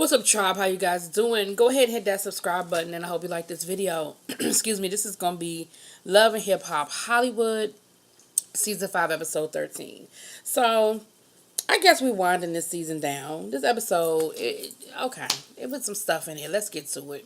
What's up, tribe? How you guys doing? Go ahead and hit that subscribe button, and I hope you like this video. Excuse me. This is gonna be Love and Hip Hop Hollywood, season 5, episode 13. So I guess we're winding this season down. This episode, okay, it was some stuff in here. Let's get to it.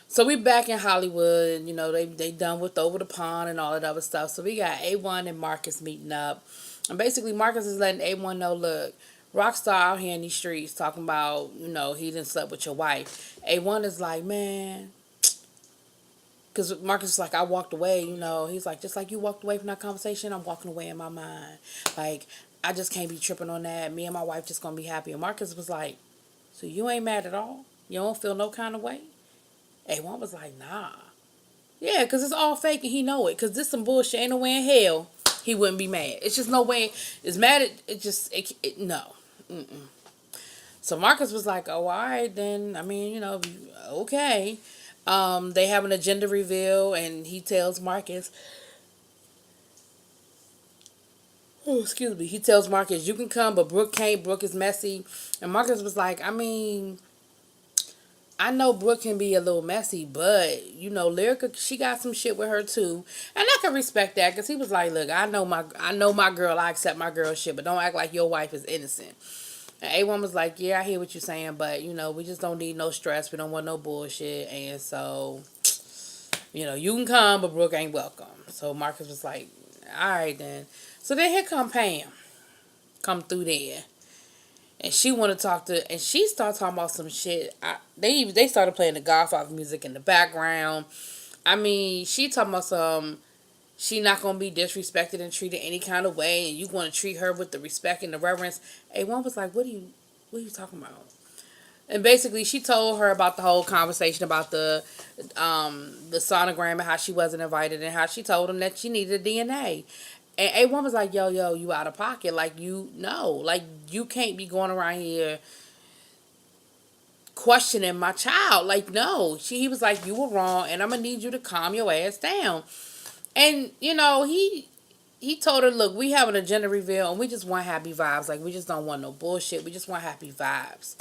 So we back in Hollywood. You know, they done with Over the Pond and all that other stuff. So we got A1 and Marcus meeting up, and basically Marcus is letting A1 know, look, Rockstar out here in these streets talking about, you know, he didn't slept with your wife. A1 is like, man, because Marcus is like, I walked away, you know. He's like, just like you walked away from that conversation, I'm walking away in my mind. Like, I just can't be tripping on that. Me and my wife just going to be happy. And Marcus was like, so you ain't mad at all? You don't feel no kind of way? A1 was like, nah. Yeah, because it's all fake and he know it. Because this some bullshit. Ain't no way in hell he wouldn't be mad. It's just no way. It's mad at, no. Mm-mm. So Marcus was like, oh, all right, then, I mean, you know, okay. They have an agenda reveal, and he tells Marcus, oh, excuse me, he tells Marcus, you can come, but Brooke can't. Brooke is messy. And Marcus was like, I mean, I know Brooke can be a little messy, but, you know, Lyrica, she got some shit with her, too. And I can respect that, because he was like, look, I know my girl, I accept my girl shit, but don't act like your wife is innocent. And A1 was like, yeah, I hear what you're saying, but, you know, we just don't need no stress. We don't want no bullshit. And so, you know, you can come, but Brooke ain't welcome. So Marcus was like, all right, then. So then here come Pam. Come through there. And she want to talk to, and she started talking about some shit. They started playing the Godfather music in the background. I mean, she talking about some, she not going to be disrespected and treated any kind of way, and you want to treat her with the respect and the reverence. A1 was like, what are you talking about? And basically, she told her about the whole conversation about the sonogram and how she wasn't invited, and how she told him that she needed a DNA. And A1 was like, yo, you out of pocket. Like, like, you can't be going around here questioning my child. Like, no. He was like, you were wrong, and I'm going to need you to calm your ass down. And, you know, he told her, look, we have an agenda reveal, and we just want happy vibes. Like, we just don't want no bullshit. We just want happy vibes.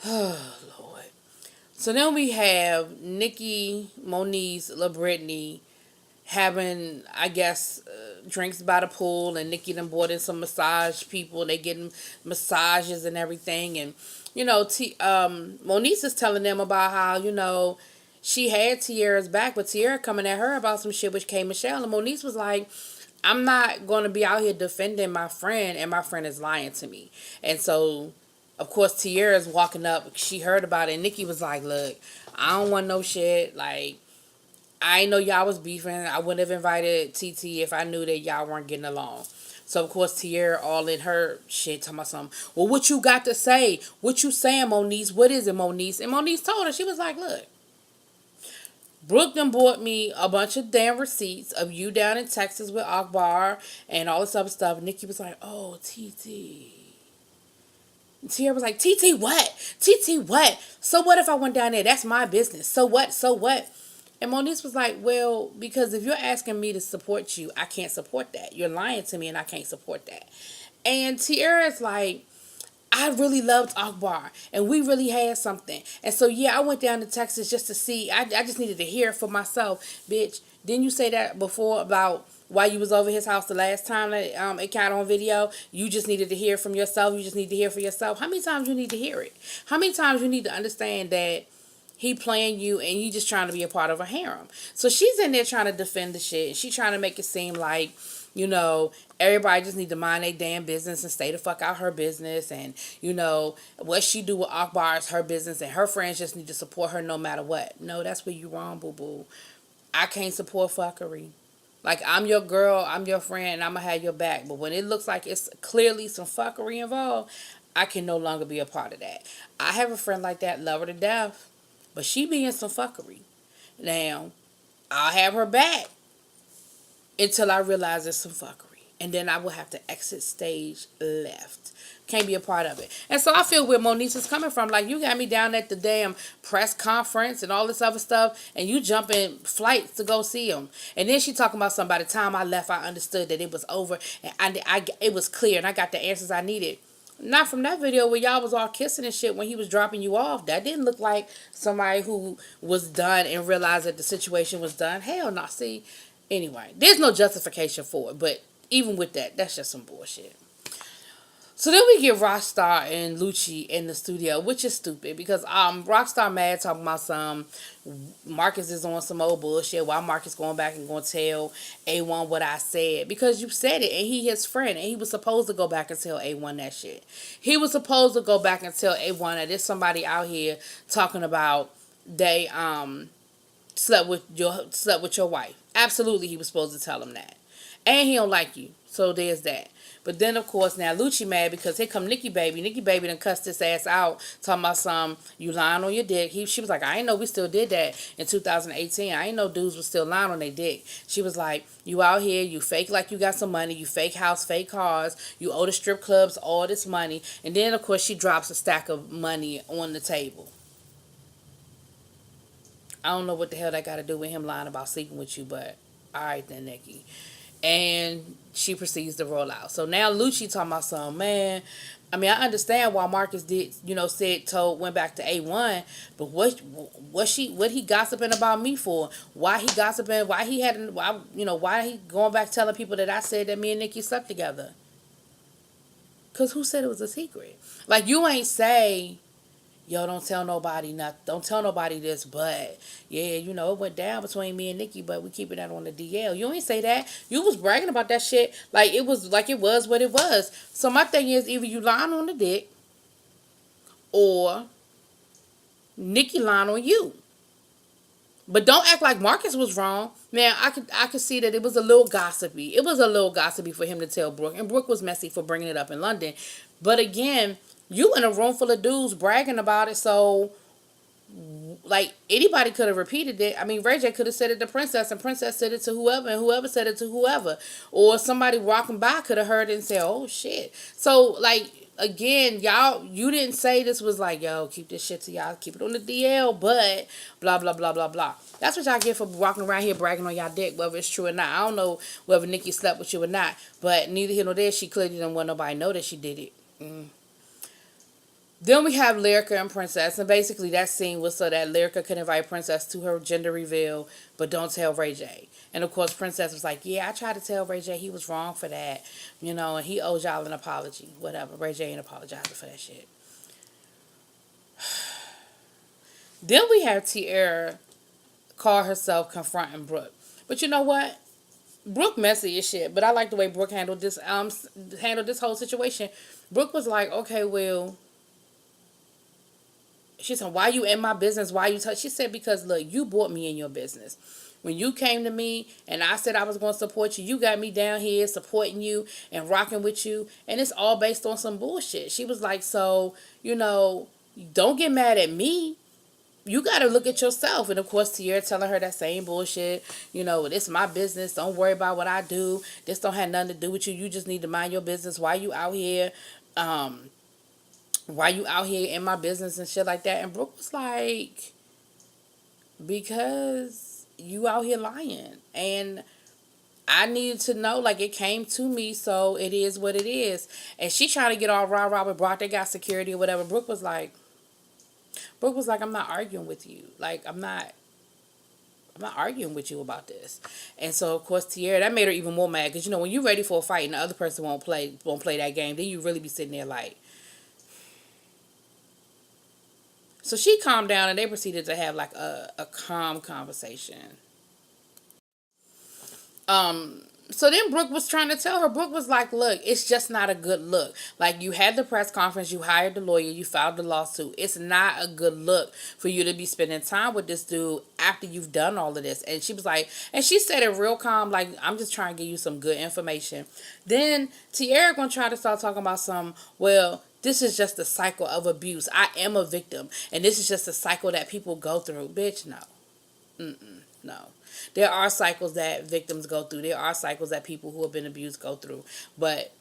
Oh, Lord. So then we have Nikki, Moniece, LaBrittany having, I guess, drinks by the pool, and Nikki done brought in some massage people. They getting massages and everything. And, you know, Moniece is telling them about how, you know, she had Tiara's back, but Tiara coming at her about some shit with K. Michelle. And Moniece was like, I'm not going to be out here defending my friend, and my friend is lying to me. And so, of course, Tiara's walking up. She heard about it, and Nikki was like, look, I don't want no shit. Like, I ain't know y'all was beefing. I wouldn't have invited TT if I knew that y'all weren't getting along. So, of course, Tiara all in her shit talking about something. Well, what you got to say? What you saying, Moniece? What is it, Moniece? And Moniece told her, she was like, look, Brooke done bought me a bunch of damn receipts of you down in Texas with Akbar and all this other stuff. Nikki was like, oh, TT. Tiara was like, TT what? TT what? So what if I went down there? That's my business. So what? So what? And Moniece was like, well, because if you're asking me to support you, I can't support that. You're lying to me, and I can't support that. And Tiara's like, I really loved Akbar, and we really had something. And so, yeah, I went down to Texas just to see. I just needed to hear it for myself. Bitch, didn't you say that before about why you was over his house the last time that it caught on video? You just needed to hear it from yourself. You just need to hear it for yourself. How many times you need to hear it? How many times you need to understand that he playing you and you just trying to be a part of a harem? So she's in there trying to defend the shit. She trying to make it seem like, you know, everybody just need to mind their damn business and stay the fuck out her business. And, you know, what she do with Akbar is her business, and her friends just need to support her no matter what. No, that's where you wrong, boo-boo. I can't support fuckery. Like, I'm your girl, I'm your friend, and I'm going to have your back. But when it looks like it's clearly some fuckery involved, I can no longer be a part of that. I have a friend like that, love her to death, but she be in some fuckery. Now, I'll have her back until I realize it's some fuckery. And then I will have to exit stage left. Can't be a part of it. And so I feel where Moniece is coming from. Like, you got me down at the damn press conference and all this other stuff, and you jump in flights to go see him. And then she talking about something. By the time I left, I understood that it was over, and it was clear, and I got the answers I needed. Not from that video where y'all was all kissing and shit when he was dropping you off. That didn't look like somebody who was done and realized that the situation was done. Hell no. See, anyway, there's no justification for it. But even with that, that's just some bullshit. So then we get Rockstar and Lucci in the studio, which is stupid because Rockstar mad talking about some Marcus is on some old bullshit. Why Marcus going back and gonna tell A1 what I said? Because you said it and he his friend and he was supposed to go back and tell A1 that shit. He was supposed to go back and tell A1 that there's somebody out here talking about they slept with your wife. Absolutely, he was supposed to tell him that. And he don't like you. So there's that. But then, of course, now Lucci mad because here come Nikki Baby. Nikki Baby done cussed his ass out, talking about some, you lying on your dick. She was like, I ain't know we still did that in 2018. I ain't know dudes was still lying on their dick. She was like, you out here, you fake like you got some money, you fake house, fake cars, you owe the strip clubs all this money. And then, of course, she drops a stack of money on the table. I don't know what the hell that got to do with him lying about sleeping with you, but all right then, Nikki. And she proceeds to roll out. So now Lucci talking about something, man. I mean, I understand why Marcus did, went back to A1, but what he gossiping about me for? Why he gossiping? Why he going back telling people that I said that me and Nikki slept together? Cause who said it was a secret? Like you ain't say, yo, don't tell nobody nothing. Don't tell nobody this, but yeah, it went down between me and Nikki, but we keeping that on the DL. You ain't say that. You was bragging about that shit like it was what it was. So my thing is either you lying on the dick or Nikki lying on you. But don't act like Marcus was wrong. Man, I could see that it was a little gossipy. It was a little gossipy for him to tell Brooke. And Brooke was messy for bringing it up in London. But again, you in a room full of dudes bragging about it, so like anybody could have repeated it. I mean, Ray J could have said it to Princess, and Princess said it to whoever, and whoever said it to whoever, or somebody walking by could have heard it and said, "Oh shit!" So like again, you didn't say this was like, "Yo, keep this shit to y'all, keep it on the DL," but blah blah blah blah blah. That's what y'all get for walking around here bragging on y'all dick, whether it's true or not. I don't know whether Nikki slept with you or not, but neither here nor there. She clearly didn't want nobody to know that she did it. Then we have Lyrica and Princess, and basically that scene was so that Lyrica could invite Princess to her gender reveal, but don't tell Ray J. And of course, Princess was like, yeah, I tried to tell Ray J he was wrong for that, and he owes y'all an apology. Whatever, Ray J ain't apologizing for that shit. Then we have Tierra call herself confronting Brooke. But you know what? Brooke messy as shit, but I like the way Brooke handled this whole situation. Brooke was like, okay, well, she said, why you in my business? Why you She said, because look, you brought me in your business. When you came to me and I said I was going to support you, you got me down here supporting you and rocking with you. And it's all based on some bullshit. She was like, so, don't get mad at me. You got to look at yourself. And of course, Tierra telling her that same bullshit. It's my business. Don't worry about what I do. This don't have nothing to do with you. You just need to mind your business. Why you out here in my business and shit like that? And Brooke was like, because you out here lying. And I needed to know, like, it came to me, so it is what it is. And she trying to get all rah-rah with Brock. They got security or whatever. Brooke was like, I'm not arguing with you. Like, I'm not arguing with you about this. And so, of course, Tierra, that made her even more mad. Because, when you're ready for a fight and the other person won't play that game, then you really be sitting there like. So she calmed down and they proceeded to have like a calm conversation. So then Brooke was trying to tell her. Brooke was like, look, it's just not a good look. Like, you had the press conference, you hired the lawyer, you filed the lawsuit. It's not a good look for you to be spending time with this dude after you've done all of this. And she was like, and she said it real calm, like, I'm just trying to give you some good information. Then Tierra gonna try to start talking about this is just a cycle of abuse. I am a victim. And this is just a cycle that people go through. Bitch, no. No. There are cycles that victims go through. There are cycles that people who have been abused go through. But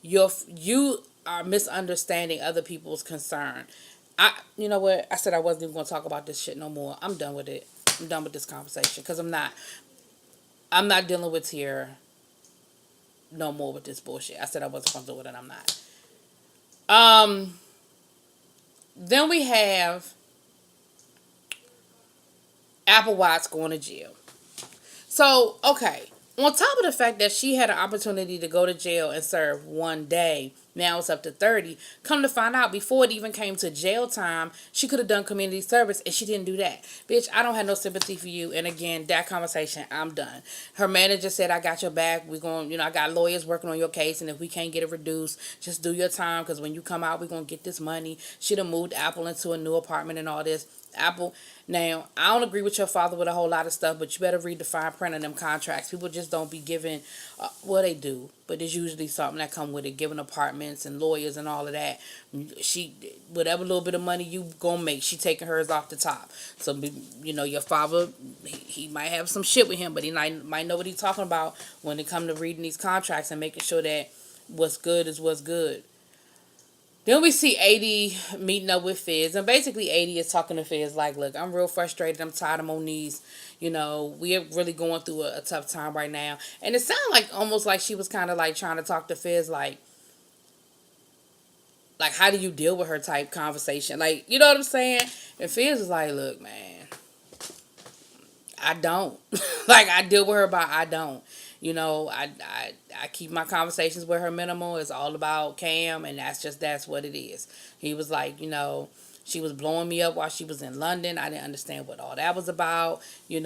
you are misunderstanding other people's concern. You know what? I said I wasn't even going to talk about this shit no more. I'm done with it. I'm done with this conversation because I'm not dealing with Tierra no more with this bullshit. I said I wasn't going to do it and I'm not. Um, then we have Apple Watts going to jail. So, okay. On top of the fact that she had an opportunity to go to jail and serve 1 day, now it's up to 30. Come to find out, before it even came to jail time, she could have done community service and she didn't do that. Bitch, I don't have no sympathy for you. And again, that conversation, I'm done. Her manager said, I got your back. We're going, I got lawyers working on your case. And if we can't get it reduced, just do your time. Because when you come out, we're going to get this money. She'd have moved Apple into a new apartment and all this. Apple. Now, I don't agree with your father with a whole lot of stuff, but you better read the fine print of them contracts. People just don't be giving, well, they do, but there's usually something that come with it, giving apartments and lawyers and all of that. She, whatever little bit of money you gonna make, she taking hers off the top. So, your father, he might have some shit with him, but he might know what he's talking about when it come to reading these contracts and making sure that what's good is what's good. Then we see 80 meeting up with Fizz. And basically 80 is talking to Fizz like, look, I'm real frustrated. I'm tired of Moniz. We're really going through a tough time right now. And it sounded like almost like she was kind of like trying to talk to Fizz like how do you deal with her type conversation? Like, you know what I'm saying? And Fizz was like, look, man, I don't. Like, I deal with her, but I don't. I keep my conversations with her minimal. It's all about Cam, and that's what it is. He was like, she was blowing me up while she was in London. I didn't understand what all that was about. He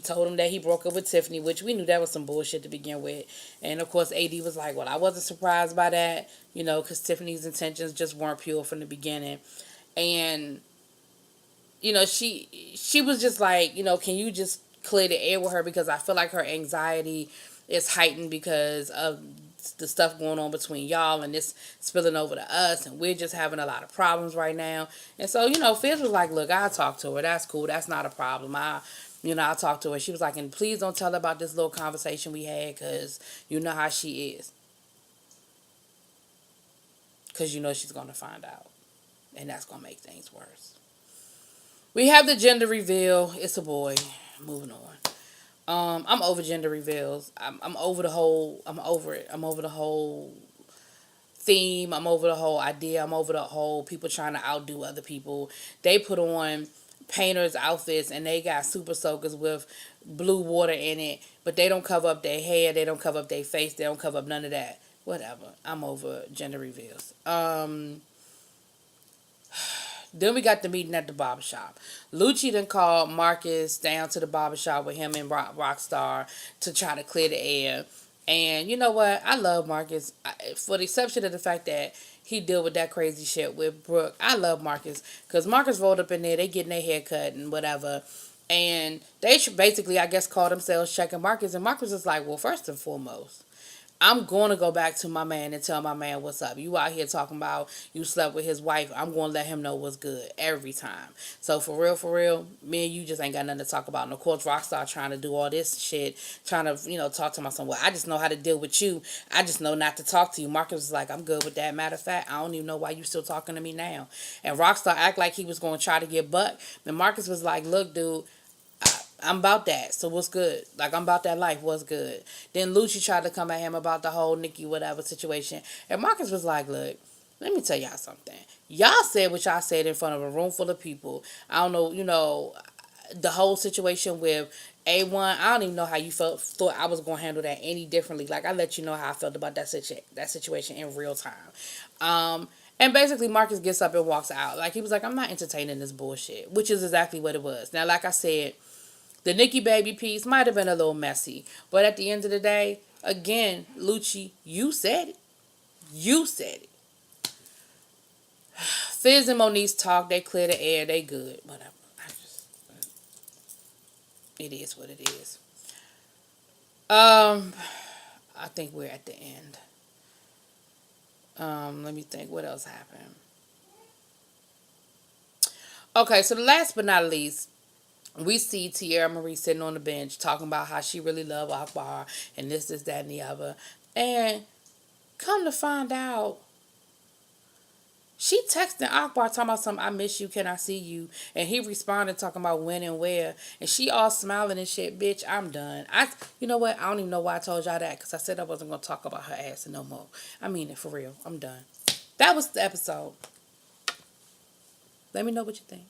told him that he broke up with Tiffany, which we knew that was some bullshit to begin with. And of course, AD was like, well, I wasn't surprised by that, because Tiffany's intentions just weren't pure from the beginning. And, she was just like, can you just clear the air with her, because I feel like her anxiety is heightened because of the stuff going on between y'all and this spilling over to us, and we're just having a lot of problems right now. And so, Fizz was like, look, I'll talk to her. That's cool. That's not a problem. I'll talk to her. She was like, and please don't tell her about this little conversation we had, because you know how she is. Because she's going to find out. And that's going to make things worse. We have the gender reveal. It's a boy. Moving on. I'm over gender reveals. I'm over the whole. I'm over it. I'm over the whole theme. I'm over the whole idea. I'm over the whole people trying to outdo other people. They put on painters' outfits and they got super soakers with blue water in it, but they don't cover up their hair. They don't cover up their face. They don't cover up none of that. Whatever. I'm over gender reveals. Then we got the meeting at the barbershop. Lucci then called Marcus down to the barbershop with him and Rockstar to try to clear the air. And you know what? I love Marcus. For the exception of the fact that he deal with that crazy shit with Brooke. I love Marcus. Because Marcus rolled up in there. They getting their hair cut and whatever. And they should basically, I guess, call themselves checking Marcus. And Marcus is like, well, first and foremost, I'm going to go back to my man and tell my man what's up. You out here talking about you slept with his wife. I'm going to let him know what's good every time. So for real, me and you just ain't got nothing to talk about. And of course, Rockstar trying to do all this shit, trying to, talk to my son. Well, I just know how to deal with you. I just know not to talk to you. Marcus was like, I'm good with that. Matter of fact, I don't even know why you still talking to me now. And Rockstar act like he was going to try to get buck. Then Marcus was like, look, dude, I'm about that. So what's good? Like, I'm about that life. What's good? Then Lucci tried to come at him about the whole Nikki whatever situation. And Marcus was like, look, let me tell y'all something. Y'all said what y'all said in front of a room full of people. I don't know, the whole situation with A1. I don't even know how you thought I was going to handle that any differently. Like, I let you know how I felt about that situation in real time. And basically, Marcus gets up and walks out. Like, he was like, I'm not entertaining this bullshit. Which is exactly what it was. Now, like I said, the Nikki Baby piece might have been a little messy. But at the end of the day, again, Lucci, you said it. You said it. Fizz and Moniz talk. They clear the air. They good. Whatever. It is what it is. I think we're at the end. Let me think. What else happened? Okay, so the last but not least, we see Tierra Marie sitting on the bench talking about how she really loved Akbar and this, that, and the other. And come to find out, she texting Akbar talking about something, I miss you, can I see you? And he responded talking about when and where. And she all smiling and shit, bitch, I'm done. You know what? I don't even know why I told y'all that, because I said I wasn't going to talk about her ass no more. I mean it, for real. I'm done. That was the episode. Let me know what you think.